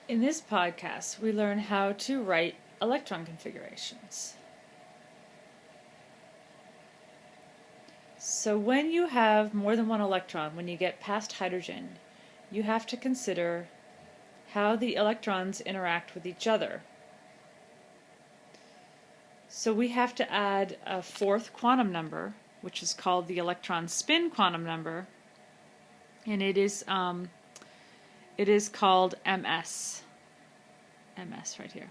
In this podcast, we learn how to write electron configurations. So when you have more than one electron, when you get past hydrogen, you have to consider how the electrons interact with each other. So we have to add a fourth quantum number, which is called the electron spin quantum number, and it is called MS. MS right here.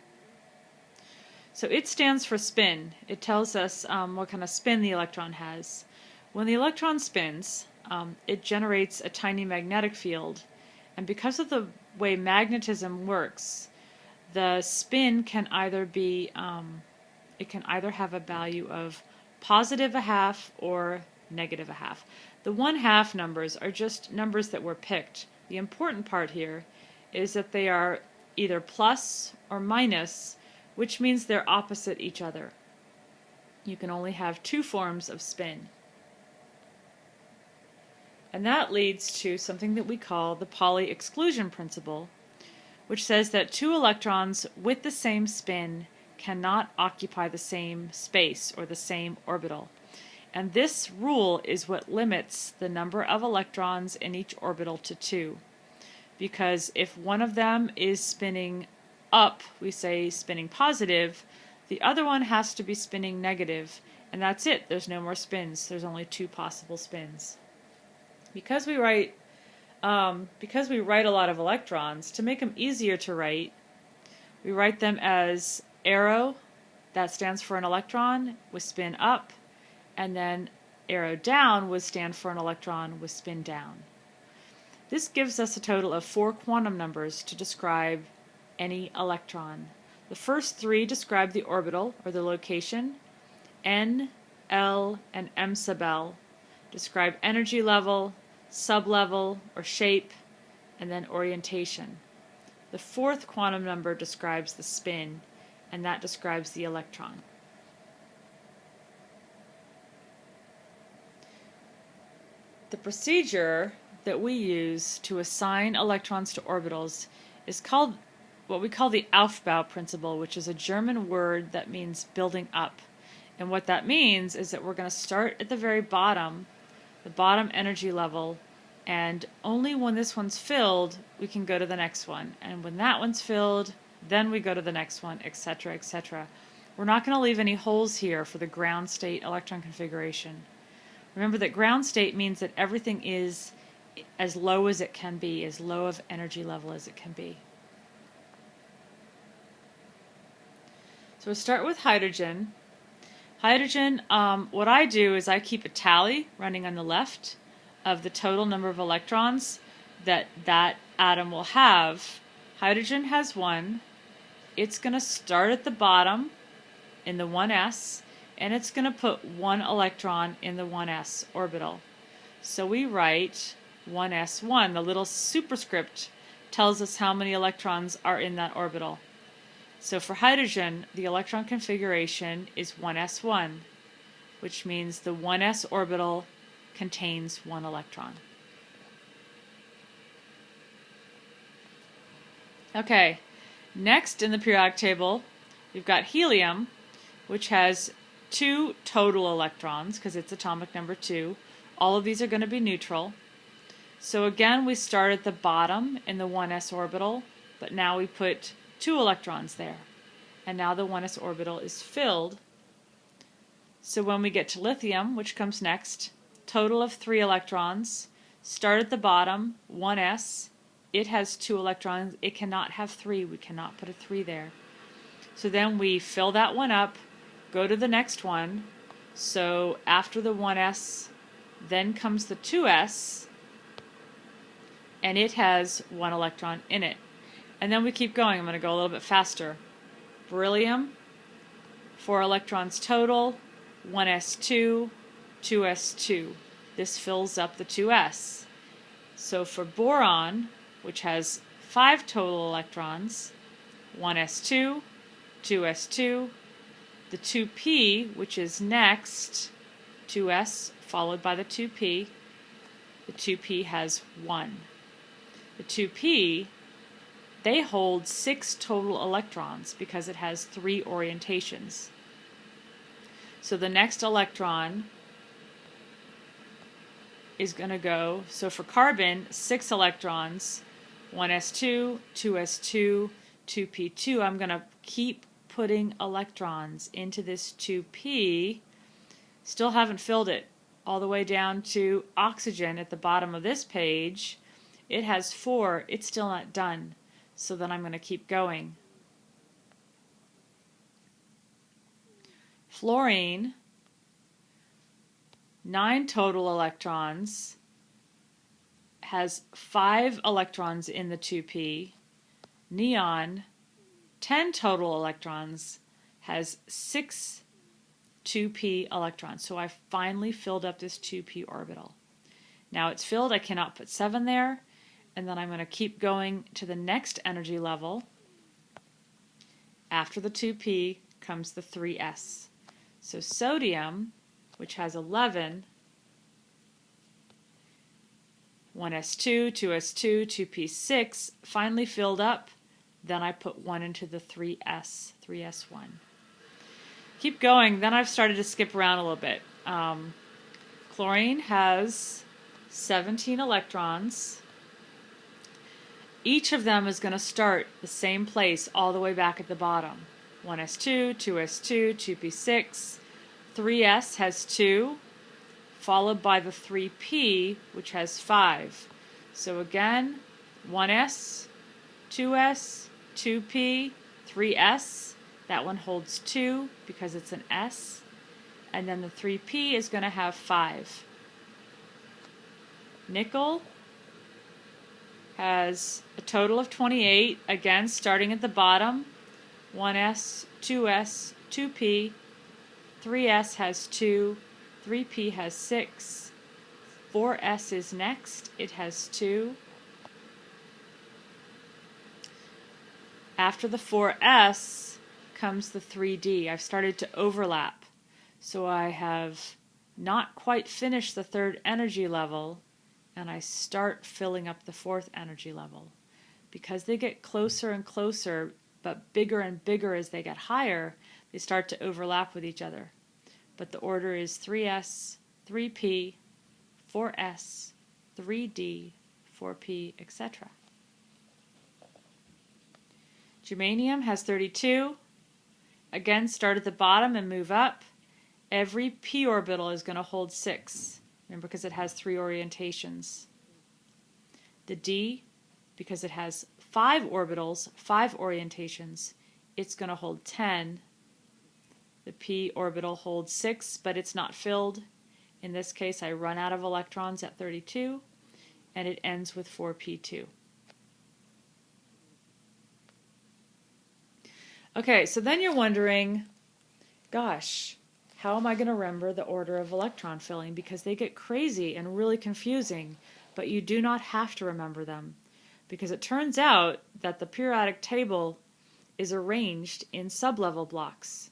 So it stands for spin. It tells us what kind of spin the electron has. When the electron spins, it generates a tiny magnetic field, and because of the way magnetism works, the spin can either be it can either have a value of positive a half or negative a half. The 1/2 numbers are just numbers that were picked. The important part here is that they are either plus or minus, which means they're opposite each other. You can only have two forms of spin. And that leads to something that we call the Pauli exclusion principle, which says that two electrons with the same spin cannot occupy the same space or the same orbital. And this rule is what limits the number of electrons in each orbital to 2. Because if one of them is spinning up, we say spinning positive, the other one has to be spinning negative, and that's it. There's no more spins. There's only 2 possible spins. Because we write a lot of electrons, to make them easier to write, we write them as arrow, that stands for an electron with spin up, and then arrow down would stand for an electron with spin down. This gives us a total of 4 quantum numbers to describe any electron. The first 3 describe the orbital, or the location. N, L, and M sub L describe energy level, sublevel, or shape, and then orientation. The 4th quantum number describes the spin, and that describes the electron. The procedure that we use to assign electrons to orbitals is called what we call the Aufbau principle, which is a German word that means building up. And what that means is that we're going to start at the very bottom, the bottom energy level, and only when this one's filled, we can go to the next one. And when that one's filled, then we go to the next one, etc., etc. We're not going to leave any holes here for the ground state electron configuration. Remember that ground state means that everything is as low as it can be, as low of energy level as it can be. So we'll start with hydrogen. Hydrogen, what I do is I keep a tally running on the left of the total number of electrons that atom will have. Hydrogen has 1. It's going to start at the bottom in the 1s, and it's going to put 1 electron in the 1s orbital. So we write 1s1. The little superscript tells us how many electrons are in that orbital. So for hydrogen, the electron configuration is 1s1, which means the 1s orbital contains 1 electron. Okay, next in the periodic table, we've got helium, which has 2 total electrons, because it's atomic number 2. All of these are going to be neutral. So again, we start at the bottom in the 1s orbital, but now we put 2 electrons there. And now the 1s orbital is filled. So when we get to lithium, which comes next, total of 3 electrons, start at the bottom, 1s, it has 2 electrons, it cannot have 3, we cannot put a 3 there. So then we fill that one up, go to the next one, so after the 1s, then comes the 2s, and it has 1 electron in it. And then we keep going. I'm going to go a little bit faster. Beryllium, 4 electrons total, 1s2, 2s2. This fills up the 2s. So for boron, which has 5 total electrons, 1s2, 2s2, the 2p, which is next, 2s followed by the 2p, the 2p has 1. The 2p they hold 6 total electrons because it has 3 orientations. So the next electron is going to go, so for carbon, 6 electrons, 1s2, 2s2, 2p2. I'm going to keep putting electrons into this 2p. Still haven't filled it all the way down to oxygen at the bottom of this page. It has 4. It's still not done. So then I'm going to keep going. Fluorine, 9 total electrons, has 5 electrons in the 2p. Neon, 10 total electrons, has 6 2p electrons. So I finally filled up this 2p orbital. Now it's filled, I cannot put 7 there, and then I'm going to keep going to the next energy level. After the 2p comes the 3s. So sodium, which has 11, 1s2, 2s2, 2p6, finally filled up. Then I put 1 into the 3s1. Keep going, then I've started to skip around a little bit. Chlorine has 17 electrons. Each of them is going to start the same place all the way back at the bottom. 1s2, 2s2, 2p6, 3s has 2, followed by the 3p, which has 5. So again, 1s, 2s, 2p, 3s. That one holds 2 because it's an s. And then the 3p is going to have 5. Nickel has a total of 28, again starting at the bottom. 1s, 2s, 2p, 3s has 2, 3p has 6, 4s is next, it has 2. After the 4s comes the 3d. I've started to overlap, so I have not quite finished the 3rd energy level, and I start filling up the 4th energy level. Because they get closer and closer, but bigger and bigger as they get higher, they start to overlap with each other. But the order is 3s, 3p, 4s, 3d, 4p, etc. Germanium has 32. Again, start at the bottom and move up. Every p orbital is going to hold 6. Remember, because it has 3 orientations. The d, because it has 5 orbitals, 5 orientations, it's going to hold 10. The p orbital holds 6, but it's not filled. In this case, I run out of electrons at 32, and it ends with 4p2. Okay, so then you're wondering, gosh, how am I going to remember the order of electron filling? Because they get crazy and really confusing, but you do not have to remember them. Because it turns out that the periodic table is arranged in sublevel blocks.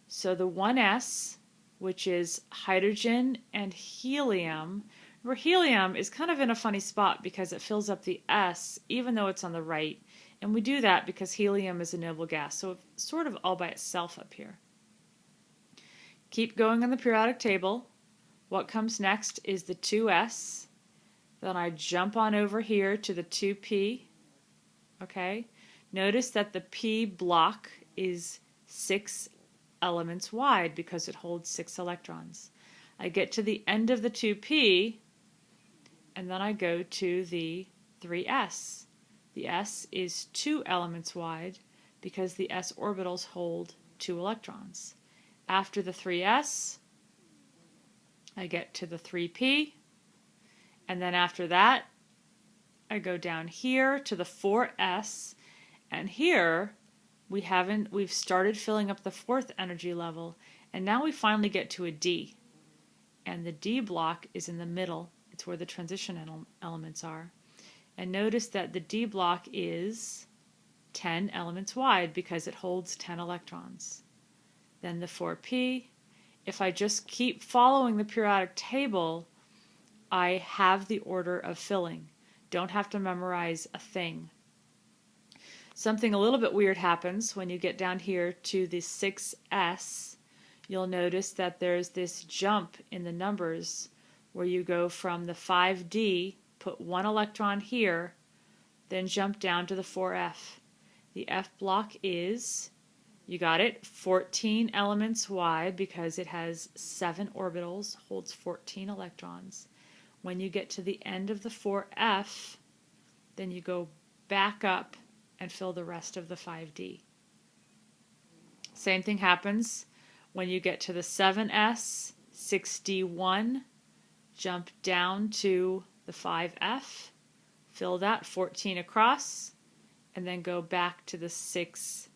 So the 1s, which is hydrogen and helium, where helium is kind of in a funny spot because it fills up the s even though it's on the right. And we do that because helium is a noble gas, so it's sort of all by itself up here. Keep going on the periodic table. What comes next is the 2s. Then I jump on over here to the 2p. Okay? Notice that the p block is 6 elements wide because it holds 6 electrons. I get to the end of the 2p, and then I go to the 3s. The s is 2 elements wide because the s orbitals hold 2 electrons. After the 3s, I get to the 3p, and then after that, I go down here to the 4s, and here we've started filling up the 4th energy level, and now we finally get to a d. And the d block is in the middle. It's where the transition elements are. And notice that the d block is 10 elements wide because it holds 10 electrons. Then the 4p. If I just keep following the periodic table, I have the order of filling. Don't have to memorize a thing. Something a little bit weird happens when you get down here to the 6s. You'll notice that there's this jump in the numbers where you go from the 5d, put 1 electron here, then jump down to the 4f. The F block is, you got it, 14 elements wide because it has 7 orbitals, holds 14 electrons. When you get to the end of the 4f, then you go back up and fill the rest of the 5d. Same thing happens when you get to the 7s, 6d1, jump down to the 5f, fill that 14 across, and then go back to the 6d.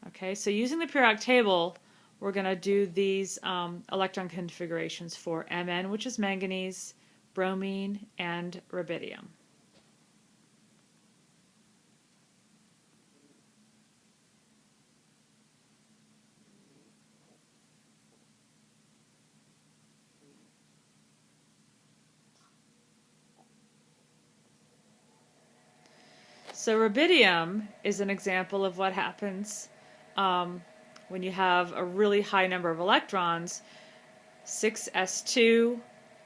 Okay, so using the periodic table, we're going to do these electron configurations for Mn, which is manganese, bromine, and rubidium. So rubidium is an example of what happens when you have a really high number of electrons. 6s2,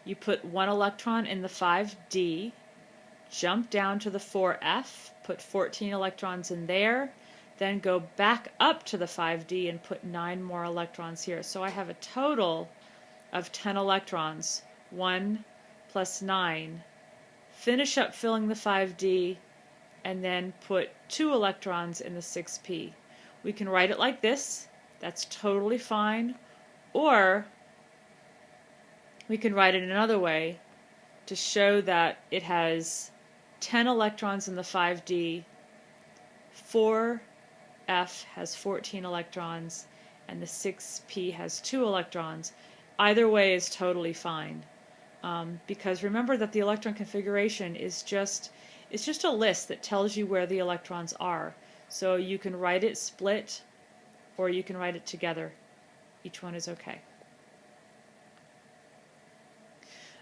you put 1 electron in the 5d, jump down to the 4f, put 14 electrons in there, then go back up to the 5d and put 9 more electrons here. So I have a total of 10 electrons, 1 plus 9. Finish up filling the 5d, and then put 2 electrons in the 6p. We can write it like this, that's totally fine, or we can write it another way to show that it has 10 electrons in the 5d, 4f has 14 electrons, and the 6p has 2 electrons. Either way is totally fine, because remember that the electron configuration is just a list that tells you where the electrons are. So you can write it split or you can write it together. Each one is okay.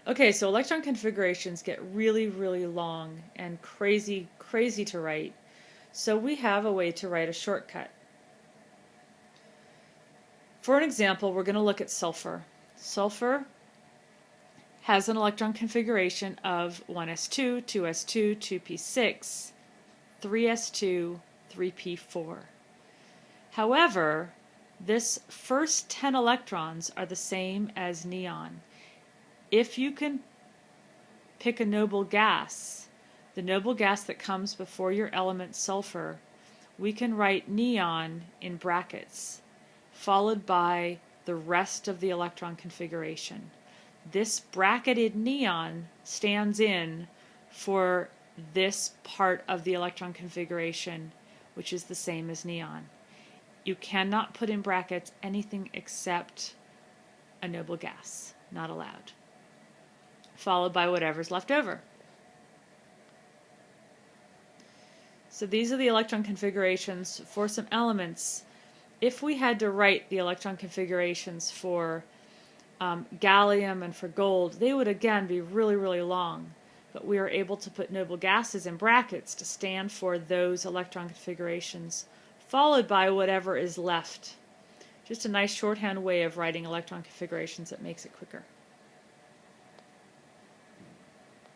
Okay, so electron configurations get really, really long and crazy to write. So we have a way to write a shortcut. For an example, we're going to look at sulfur. Sulfur has an electron configuration of 1s2, 2s2, 2p6, 3s2, 3p4. However, this first 10 electrons are the same as neon. If you can pick a noble gas, the noble gas that comes before your element sulfur, we can write neon in brackets, followed by the rest of the electron configuration. This bracketed neon stands in for this part of the electron configuration, which is the same as neon. You cannot put in brackets anything except a noble gas, not allowed, followed by whatever's left over. So these are the electron configurations for some elements. If we had to write the electron configurations for gallium and for gold, they would again be really, really long. But we are able to put noble gases in brackets to stand for those electron configurations, followed by whatever is left. Just a nice shorthand way of writing electron configurations that makes it quicker.